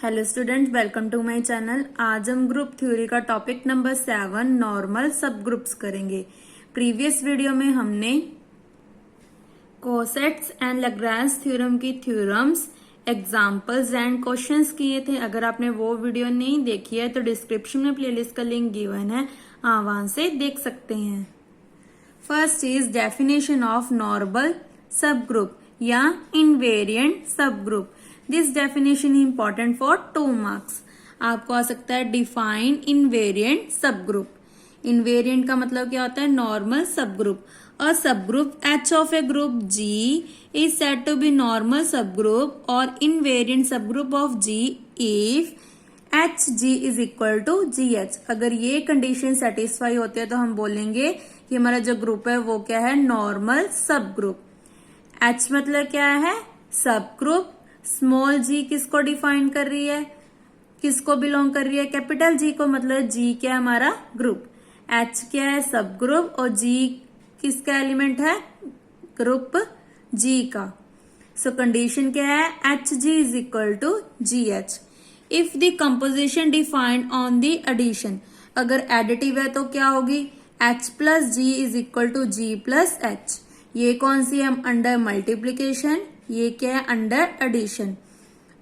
Hello student, welcome to my channel. आज हम group theory का topic number 7 normal sub groups करेंगे। Previous video में हमने कोसेट्स एंड लैग्रेंज थ्योरम की थ्योरम्स, एग्जांपल्स एंड क्वेश्चंस किए थे। अगर आपने वो वीडियो नहीं देखी है तो डिस्क्रिप्शन में प्लेलिस्ट का लिंक गिवन है, आप वहां से देख सकते हैं। First is definition of normal सब ग्रुप या इनवेरिएंट सब group. This definition is important for 2 marks. आपको आ सकता है डिफाइन इनवेरिएंट सब ग्रुप। इनवेरिएंट का मतलब क्या होता है? नॉर्मल सब group. A sub group H of a group G is said to be normal subgroup or invariant subgroup of G if HG is equal to GH। अगर ये condition satisfy होती है तो हम बोलेंगे कि हमारा जो ग्रुप है वो क्या है? नॉर्मल सब ग्रुप। H मतलब क्या है? सब ग्रुप। स्मॉल जी किसको डिफाइन कर रही है, किसको बिलोंग कर रही है? कैपिटल जी को। मतलब जी क्या है? हमारा ग्रुप। H क्या है? सब ग्रुप। और G किसका एलिमेंट है? ग्रुप G का। सो कंडीशन क्या है? HG is equal to GH। If the composition defined on the addition, अगर एडिटिव है तो क्या होगी? H plus G is equal to G plus H। ये कौन सी है? Under multiplication. ये क्या है? Under addition.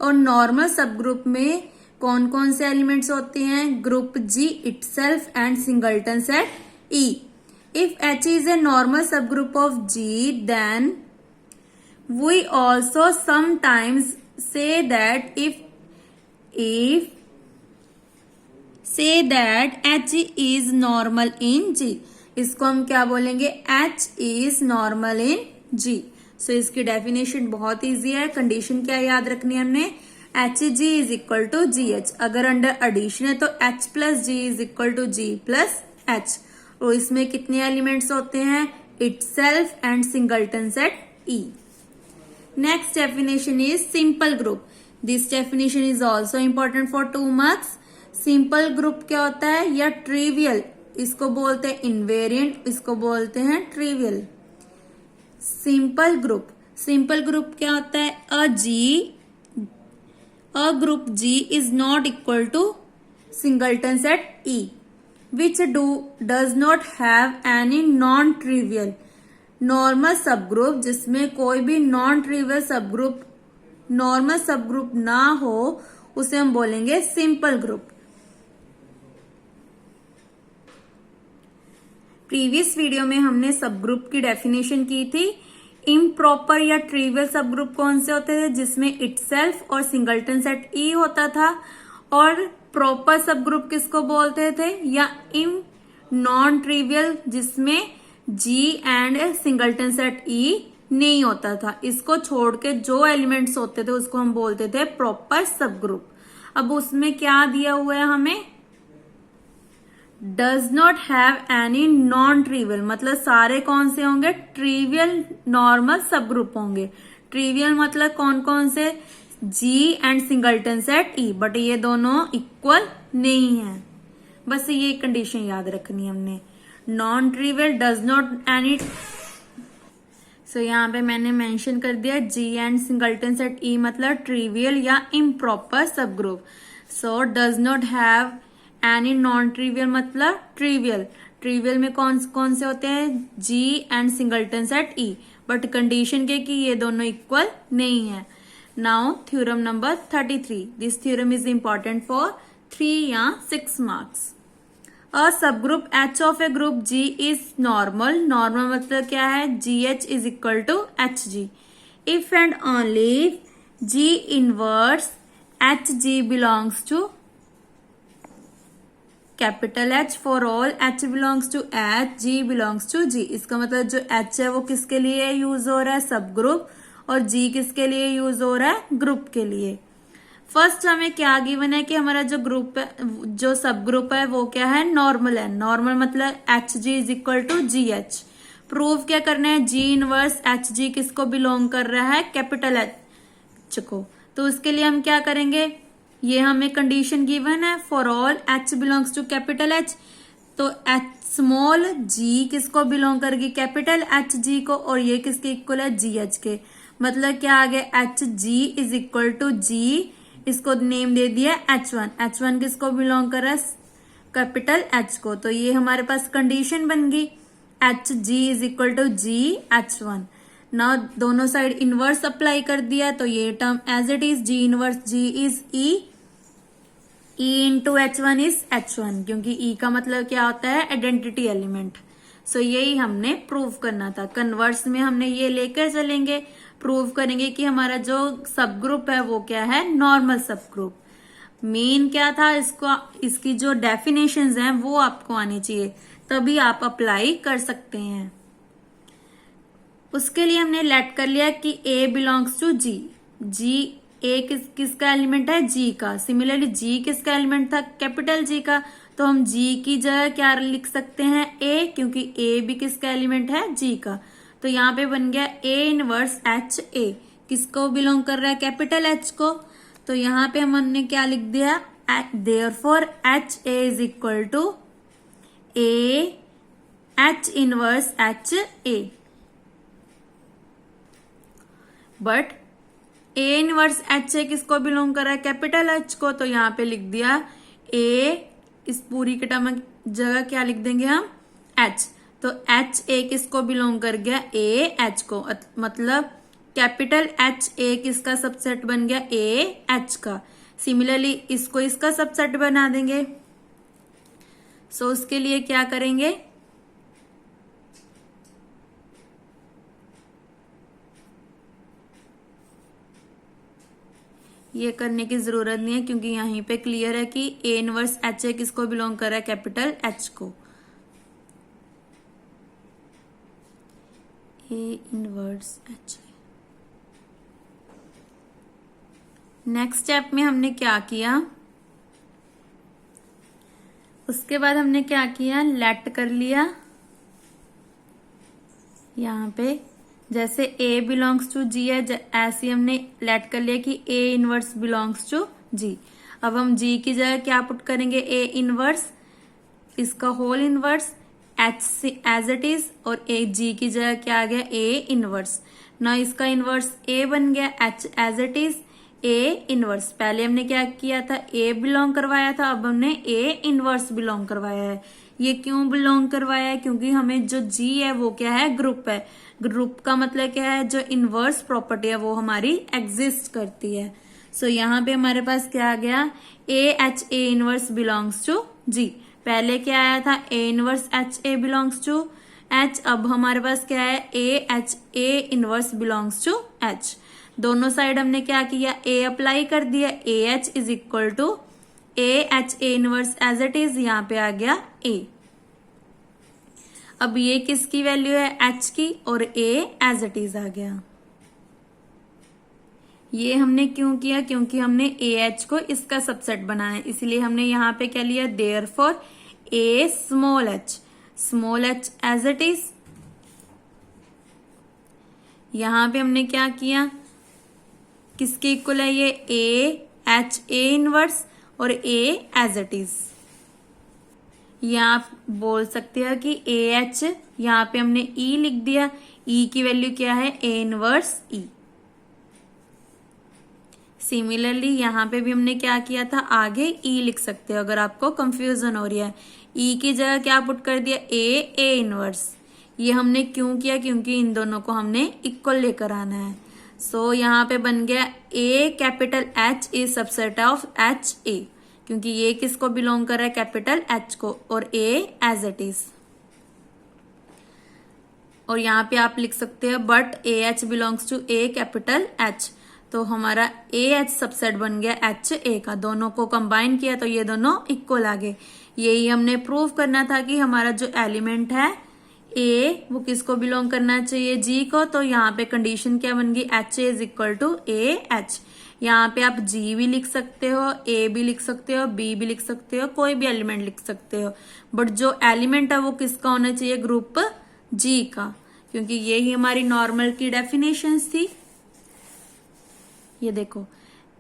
और नॉर्मल सब ग्रुप में कौन कौन से एलिमेंट्स होते हैं? Group G itself and singleton set E। If H is a normal सब group of G, then we also sometimes say that H is normal in G। इसको हम क्या बोलेंगे? H is normal in G। सो इसकी definition बहुत easy है। Condition क्या याद रखनी है हमने? HG is equal to GH। अगर अंडर एडिशन है तो H plus G is equal to G plus H। और इसमें कितने एलिमेंट्स होते हैं? Itself and singleton set E। Next definition is simple group. This definition is also important for 2 marks. Simple group क्या होता है? या ट्रिवियल, इसको बोलते हैं इनवेरिएंट, इसको बोलते हैं ट्रिवियल। सिंपल ग्रुप क्या होता है? A group G is not equal to singleton set E which does not have any non trivial normal सब ग्रुप, जिसमें कोई भी non trivial sub group normal सब ग्रुप ना हो, उसे हम बोलेंगे सिंपल ग्रुप। प्रीवियस वीडियो में हमने सब ग्रुप की डेफिनेशन की थी। इम्प्रॉपर या ट्रिवियल सब ग्रुप कौन से होते थे? जिसमें इटसेल्फ और सिंगलटन सेट E होता था। और प्रॉपर सब ग्रुप किसको बोलते थे? या नॉन ट्रिवियल, जिसमें G and singleton set E नहीं होता था। इसको छोड़ के जो एलिमेंट्स होते थे उसको हम बोलते थे प्रॉपर सब ग्रुप। अब उसमें क्या दिया हुआ है हमें? Does not have any non trivial, मतलब सारे कौन से होंगे? ट्रिवियल नॉर्मल सब ग्रुप होंगे। ट्रिवियल मतलब कौन कौन से? G and singleton set E, but ये दोनों इक्वल नहीं है। बस ये कंडीशन याद रखनी है हमने। Non trivial does not any. So यहाँ पे मैंने मेंशन कर दिया G and singleton set E मतलब ट्रिवियल या improper subgroup. So does not have any non trivial मतलब ट्रिवियल। ट्रिवियल में कौन कौन से होते हैं? G and singleton set E, but condition के कि ये दोनों इक्वल नहीं है। Now theorem number 33। This theorem is important for 3 या 6 marks. A sub group H of a group G is normal. Normal मतलब क्या है? GH is equal to HG। If and only G inverse HG belongs to capital H for all H belongs to H, G belongs to G। इसका मतलब जो H है वो किसके लिए यूज हो रहा है? सब ग्रुप। और G किसके लिए यूज हो रहा है? ग्रुप के लिए। फर्स्ट हमें क्या गिवन है कि हमारा जो ग्रुप है, जो सब ग्रुप है वो क्या है? नॉर्मल है। नॉर्मल मतलब HG is equal to GH। Prove क्या करना है? G इनवर्स HG किसको बिलोंग कर रहा है? कैपिटल H को। तो उसके लिए हम क्या करेंगे? ये हमें कंडीशन गिवन है for all H belongs to capital H। तो H स्मॉल G किसको बिलोंग करेगी? कैपिटल HG को। और ये किसके इक्वल है? GH के। मतलब क्या आ गया? HG is equal to G इसको नेम दे दिया H1। H1 किसको बिलोंग कर रहा है? कैपिटल H को। तो ये हमारे पास कंडीशन बन गई Hg is equal to GH1। ना दोनों साइड इनवर्स अप्लाई कर दिया तो ये term as it is, G inverse G is E into H1 is H1, क्योंकि E का मतलब क्या होता है? Identity element. सो यही हमने प्रूव करना था। कन्वर्स में हमने ये लेकर चलेंगे, प्रूव करेंगे कि हमारा जो सब ग्रुप है वो क्या है? नॉर्मल सब ग्रुप। मेन क्या था? इसकी जो डेफिनेशंस हैं वो आपको आनी चाहिए, तभी आप अप्लाई कर सकते हैं। उसके लिए हमने लेट कर लिया कि A belongs to G। A किसका एलिमेंट है? G का। सिमिलरली G किसका एलिमेंट था? कैपिटल G का। तो हम G की जगह क्या लिख सकते हैं? A, क्योंकि A भी किसका एलिमेंट है? G का। तो यहाँ पे बन गया A इनवर्स H A। किसको बिलोंग कर रहा है? कैपिटल H को। तो यहाँ पे हमने क्या लिख दिया? Therefore H A is equal to A H inverse H A। But A inverse H A किसको बिलोंग कर रहा है? कैपिटल H को। तो यहाँ पे लिख दिया A, इस पूरी की टर्म जगह क्या लिख देंगे हम? H। तो H A किसको बिलोंग कर गया? A H को। मतलब कैपिटल H A किसका सबसेट बन गया? A H का। सिमिलरली इसको इसका सबसेट बना देंगे। सो उसके लिए क्या करेंगे? ये करने की जरूरत नहीं है, क्योंकि यहीं पे क्लियर है कि A इनवर्स H A किसको बिलोंग कर रहा है? कैपिटल H को। A inverse H A। Next step में हमने क्या किया? उसके बाद हमने क्या किया? लेट कर लिया। यहाँ पे जैसे A बिलोंग्स टू G है, ऐसे हमने लेट कर लिया कि A inverse belongs to G। अब हम G की जगह क्या पुट करेंगे? A इनवर्स, इसका whole inverse H as it is, और A G की जगह क्या आ गया? A inverse. ना इसका इनवर्स A बन गया, H as it is A inverse. पहले हमने क्या किया था? A बिलोंग करवाया था, अब हमने A इनवर्स बिलोंग करवाया है। ये क्यों बिलोंग करवाया है? क्योंकि हमें जो G है वो क्या है? ग्रुप है। ग्रुप का मतलब क्या है? जो इनवर्स प्रॉपर्टी है वो हमारी एग्जिस्ट करती है। सो यहाँ पे हमारे पास क्या आ गया? A H A inverse belongs to G। पहले क्या आया था? A inverse H A belongs to H। अब हमारे पास क्या है? A H A inverse belongs to H। दोनों साइड हमने क्या किया? A अप्लाई कर दिया। A H is equal to A H A inverse as it is, यहाँ पे आ गया A। अब ये किसकी वैल्यू है? H की, और A एज इट इज आ गया। ये हमने क्यों किया? क्योंकि हमने AH को इसका सबसेट बनाना है, इसलिए हमने यहाँ पे क्या लिया? Therefore A small h as it is. यहां पे हमने क्या किया? किसके इक्वल है ये? A H A इनवर्स और A एज इट इज। या आप बोल सकते हैं कि AH, यहाँ पे हमने E लिख दिया। E की वैल्यू क्या है? A inverse E। सिमिलरली यहाँ पे भी हमने क्या किया था? आगे E लिख सकते हो अगर आपको कंफ्यूजन हो रही है। E की जगह क्या पुट कर दिया? A inverse. ये हमने क्यों किया? क्योंकि इन दोनों को हमने इक्वल लेकर आना है। सो यहाँ पे बन गया A capital H is subset of H A, क्योंकि ये किसको बिलोंग कर रहा है? कैपिटल H को, और A एज इट इज। और यहाँ पे आप लिख सकते हो but AH belongs to A capital H। तो हमारा AH सबसेट बन गया HA का। दोनों को कंबाइन किया तो ये दोनों इक्वल आ गए। यही हमने प्रूव करना था कि हमारा जो एलिमेंट है A वो किसको बिलोंग करना चाहिए? G को। तो यहाँ पे कंडीशन क्या बन गई? HA is equal to AH। यहाँ पे आप G भी लिख सकते हो, A भी लिख सकते हो, B भी लिख सकते हो, कोई भी एलिमेंट लिख सकते हो, बट जो एलिमेंट है वो किसका होना चाहिए? ग्रुप G का, क्योंकि यही हमारी नॉर्मल की डेफिनेशंस थी। ये देखो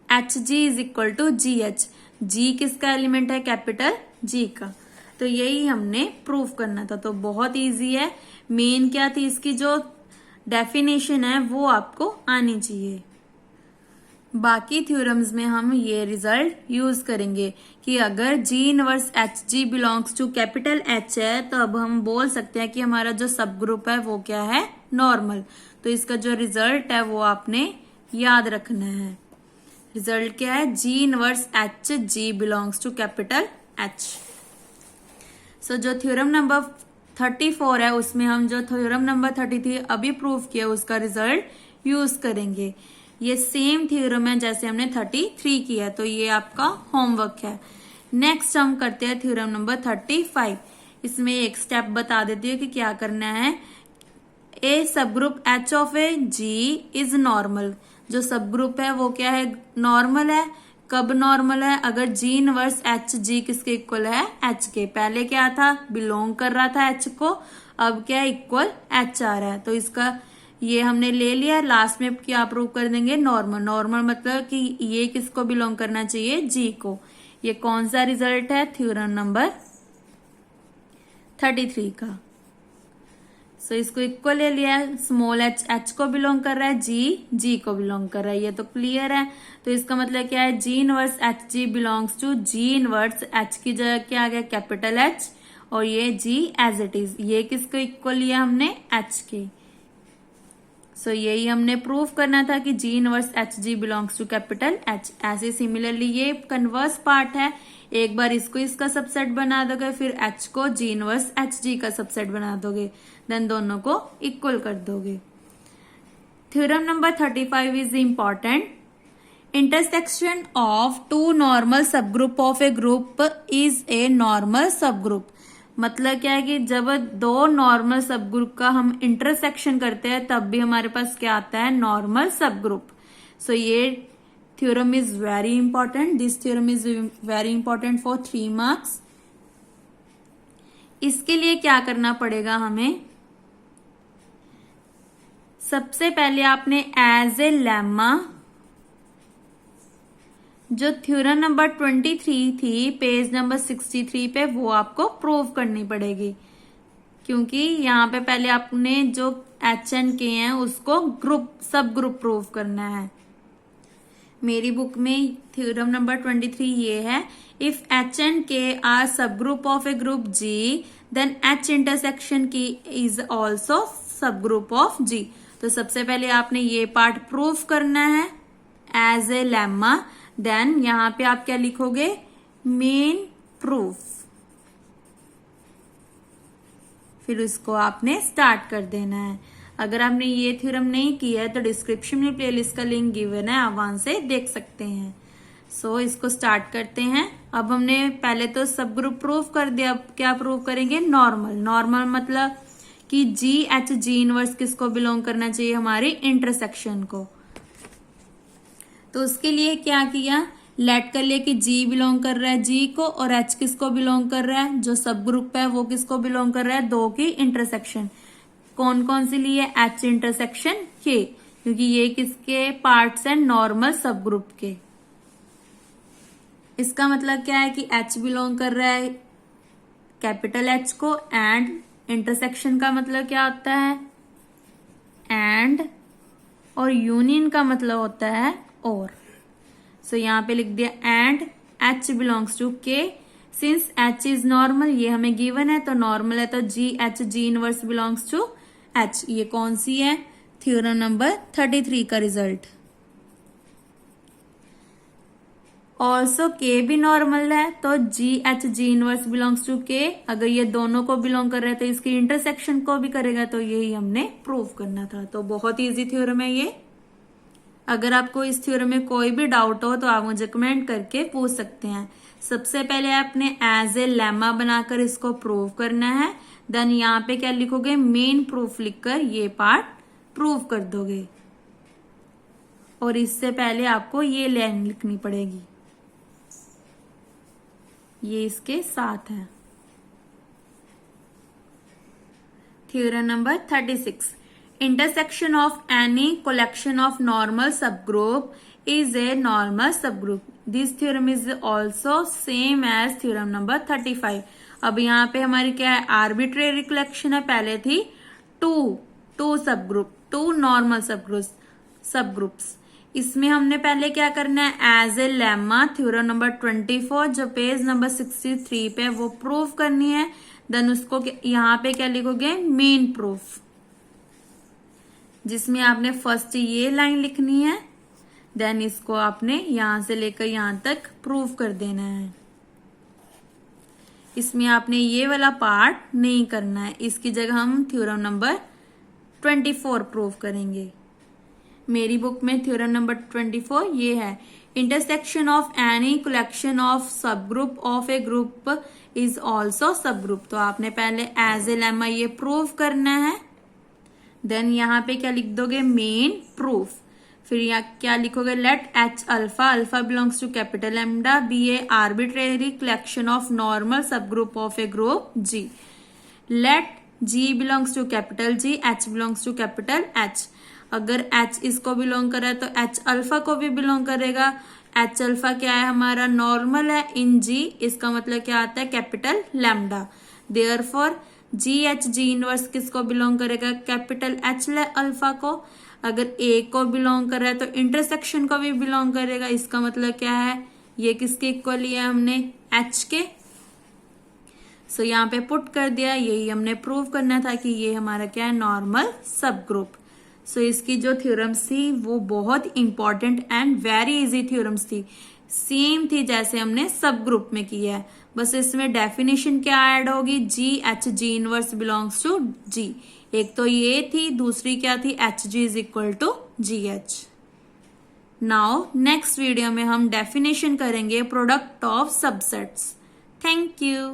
HG is equal to GH। G किसका एलिमेंट है? कैपिटल G का। तो यही हमने प्रूव करना था। तो बहुत इजी है। मेन क्या थी? इसकी जो डेफिनेशन है वो आपको आनी चाहिए। बाकी थ्योरम्स में हम ये रिजल्ट यूज करेंगे कि अगर G inverse H G belongs to capital H है तो अब हम बोल सकते हैं कि हमारा जो सब ग्रुप है वो क्या है, नॉर्मल। तो इसका जो रिजल्ट है वो आपने याद रखना है। रिजल्ट क्या है, G inverse H G belongs to capital H. So जो थ्योरम नंबर 34 है उसमें हम जो थ्योरम नंबर 33 अभी प्रूव किया उसका रिजल्ट यूज करेंगे। ये सेम थ्योरम है जैसे हमने 33 किया, तो ये आपका होमवर्क है। नेक्स्ट हम करते हैं थ्योरम नंबर 35। इसमें एक स्टेप बता देती हूँ कि क्या करना है। A sub group H of a G is normal. जो सब ग्रुप है वो क्या है, नॉर्मल है। कब नॉर्मल है, अगर जी इनवर्स एच जी किसके इक्वल है, एच के। पहले क्या था, बिलोंग कर रहा था एच को, अब क्या इक्वल एच आ रहा है। तो इसका ये हमने ले लिया। लास्ट में क्या प्रूव कर देंगे, नॉर्मल। नॉर्मल मतलब कि ये किसको बिलोंग करना चाहिए, जी को। ये कौन सा रिजल्ट है, थ्योरम नंबर 33 का। सो इसको इक्वल ले लिया है। स्मॉल एच एच को बिलोंग कर रहा है, जी जी को बिलोंग कर रहा है, ये तो क्लियर है। तो इसका मतलब क्या है, G inverse H G belongs to G inverse H की जगह क्या आ गया, कैपिटल एच, और ये जी एज इट इज। ये किसको इक्वल लिया हमने, एच के। सो यही हमने प्रूव करना था कि G inverse H G belongs to capital H. ऐसे सिमिलरली ये कन्वर्स पार्ट है, एक बार इसको इसका सबसेट बना दोगे, फिर एच को जी इनवर्स एच जी का सबसेट बना दोगे, देन दोनों को इक्वल कर दोगे। Theorem number 35 is important. Intersection of two normal सब group of a group is a normal सब ग्रुप। मतलब क्या है कि जब दो नॉर्मल सब ग्रुप का हम इंटरसेक्शन करते हैं तब भी हमारे पास क्या आता है, नॉर्मल सब ग्रुप। सो ये theorem is very important. This theorem is very important for 3 marks. इसके लिए क्या करना पड़ेगा हमें, सबसे पहले आपने एज ए लेमा जो थ्योरम नंबर 23 थी पेज नंबर 63 पे, वो आपको प्रूव करनी पड़ेगी। क्योंकि यहाँ पे पहले आपने जो एच एंड के हैं उसको ग्रुप सब ग्रुप प्रूव करना है। मेरी बुक में थ्योरम नंबर 23 ये है, if H and K are sub group of a group G then H intersection K is also सब ग्रुप ऑफ जी। तो सबसे पहले आपने ये पार्ट प्रूव करना है एज ए लेमा। देन यहां पे आप क्या लिखोगे, मेन प्रूफ। फिर उसको आपने स्टार्ट कर देना है। अगर आपने ये थ्योरम नहीं किया है तो डिस्क्रिप्शन में प्लेलिस्ट का लिंक गिवन है, आप वहां से देख सकते हैं। सो इसको स्टार्ट करते हैं। अब हमने पहले तो सब ग्रुप प्रूव कर दिया, अब क्या प्रूव करेंगे, नॉर्मल। नॉर्मल मतलब कि जी एच जी इनवर्स किसको बिलोंग करना चाहिए, हमारी इंटरसेक्शन को। तो उसके लिए क्या किया, लेट कर लिया कि जी बिलोंग कर रहा है जी को, और एच किसको बिलोंग कर रहा है, जो सब ग्रुप है वो किसको बिलोंग कर रहा है, दो की इंटरसेक्शन। कौन कौन सी लिए, एच इंटरसेक्शन के, क्योंकि ये किसके पार्ट्स हैं, नॉर्मल सब ग्रुप के। इसका मतलब क्या है कि एच बिलोंग कर रहा है कैपिटल एच को, एंड इंटरसेक्शन का मतलब क्या होता है, एंड, और यूनियन का मतलब होता है और। सो यहाँ पे लिख दिया and H belongs to K. Since H is normal, ये हमें गिवन है तो नॉर्मल है, तो G H G inverse belongs to H. ये कौन सी है, थ्योरम नंबर 33 का रिजल्ट। ऑल्सो के भी नॉर्मल है तो G H G inverse belongs to K. अगर ये दोनों को बिलोंग कर रहे हैं तो इसकी इंटरसेक्शन को भी करेगा, तो यही हमने प्रूव करना था। तो बहुत इजी थ्योरम है ये। अगर आपको इस थ्योरम में कोई भी डाउट हो तो आप मुझे कमेंट करके पूछ सकते हैं। सबसे पहले आपने एज ए लेमा बनाकर इसको प्रूव करना है। देन यहाँ पे क्या लिखोगे, मेन प्रूफ लिखकर ये पार्ट प्रूव कर दोगे। और इससे पहले आपको ये लाइन लिखनी पड़ेगी, ये इसके साथ है। Theorem number 36, intersection of any collection of normal subgroup is a normal subgroup. This theorem is also same as theorem number 35. अब यहाँ पे हमारी क्या है, arbitrary collection है, पहले थी two subgroup, two normal subgroups. इसमें हमने पहले क्या करना है, as a lemma theorem number 24 जो पेज नंबर 63 पे वो प्रूफ करनी है। देन उसको यहाँ पे क्या लिखोगे, मेन प्रूफ, जिसमें आपने फर्स्ट ये लाइन लिखनी है। देन इसको आपने यहां से लेकर यहां तक प्रूफ कर देना है। इसमें आपने ये वाला पार्ट नहीं करना है, इसकी जगह हम थ्योरम नंबर 24 प्रूफ करेंगे। मेरी बुक में थ्योरम नंबर 24 ये है, intersection of any collection of सब group of a group is also सब ग्रुप। तो आपने पहले एज ए लेमा ये प्रूफ करना है। देन यहाँ पे क्या लिख दोगे, मेन प्रूफ। फिर यहाँ क्या लिखोगे, let H alpha, alpha belongs to capital lambda, be a arbitrary collection of normal सब group of a group G. Let G belongs to capital G, H belongs to capital H. अगर H इसको belong कर रहा है तो H alpha को भी belong करेगा। एच अल्फा क्या है, हमारा नॉर्मल है इन जी, इसका मतलब क्या आता है, कैपिटल लैम्डा। देयरफॉर जी एच जी इनवर्स किसको बिलोंग करेगा, कैपिटल एच अल्फा को। अगर ए को बिलोंग कर रहा है तो इंटरसेक्शन को भी बिलोंग करेगा। इसका मतलब क्या है, ये किसके इक्वल लिया हमने, एच के। सो यहाँ पे पुट कर दिया, यही हमने प्रूव करना था कि ये हमारा क्या है, नॉर्मल सब ग्रुप। सो इसकी जो थ्योरम्स थी वो बहुत important and very easy theorems थी, सेम थी जैसे हमने सब ग्रुप में किया है। बस इसमें डेफिनेशन क्या ऐड होगी, G H G inverse belongs to G. एक तो ये थी, दूसरी क्या थी, H G is equal to G H. Now next video में हम डेफिनेशन करेंगे product of subsets. Thank you.